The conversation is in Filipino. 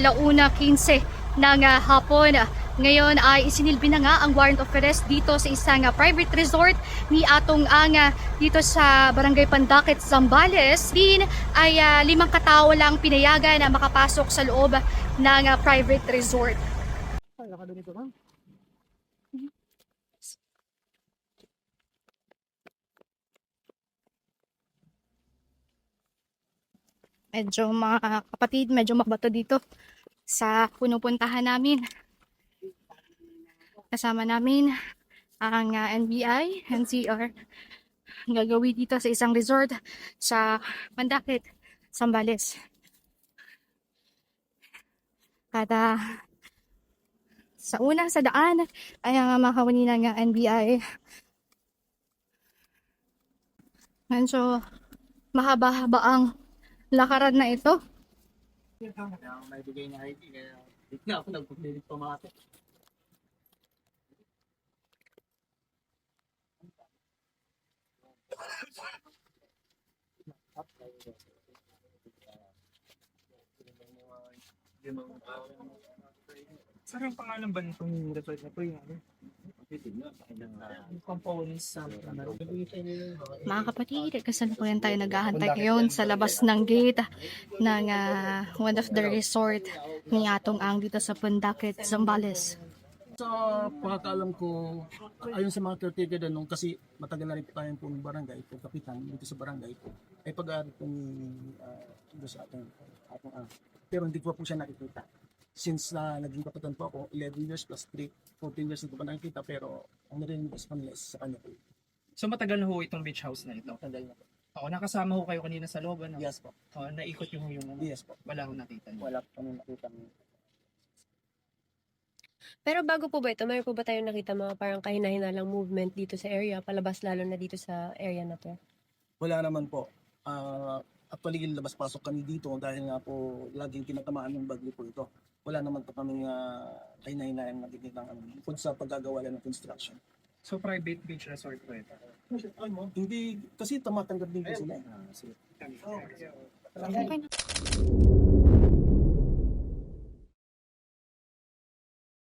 1:15 ng hapon. Ngayon ay isinilbi na nga ang warrant of arrest dito sa isang private resort ni Atong Anga dito sa Barangay Pandaket, Zambales. Din ay 5 katao lang pinayagan na makapasok sa loob ng private resort. Medyo mga kapatid, medyo mabato dito sa punupuntahan namin. Kasama namin ang NBI, NCR. Gagawin dito sa isang resort sa Pandaket, Zambales. Kada sa una sa daan ay ang makawani ng NBI. Medyo mahaba-haba ang lakaran na ito. May bigay na ID kaya hindi ako nagpupilit pumakit. Saan ang pangalan ba nitong resort na to? Yung components sa Mga kapatid, kasalukuyan tayo naghahantay ngayon sa labas ng gate ng one of the resort ni Atong Ang dito sa Pandaket, Zambales. Sa pagkakaalam ko, ayon sa mga caretaker doon, kasi matagal na rin tayong pong barangay, po kapitan dito sa barangay, ay pag-aari po dito sa atong pero hindi ko po siya nakikita. Since naging kapitan po ako, 11 years plus 3, 14 years hindi ko pa nakikita, pero ang narinig ko sa kanila is sa kanya po. So matagal na ho itong beach house na ito? Matagal na po. Oo, nakasama ho kayo kanina sa loob, ano? Yes po. Oo, naikot yung Yes po. wala ho nakita niyo. Wala po kami nakita. Pero bago po ba ito, mayroon po ba tayong nakita mga parang kahina-hinalang movement dito sa area, palabas lalo na dito sa area na to? Wala naman po. Actually, labas-pasok kami dito dahil nga po laging tinatamaan ng bagyo po ito. Wala naman po kami kahinahinayan nakikita ng bukod sa paggagawa lang ng construction. So private beach resort po ito? Hindi, kasi tumatanggap din po sila. Okay na.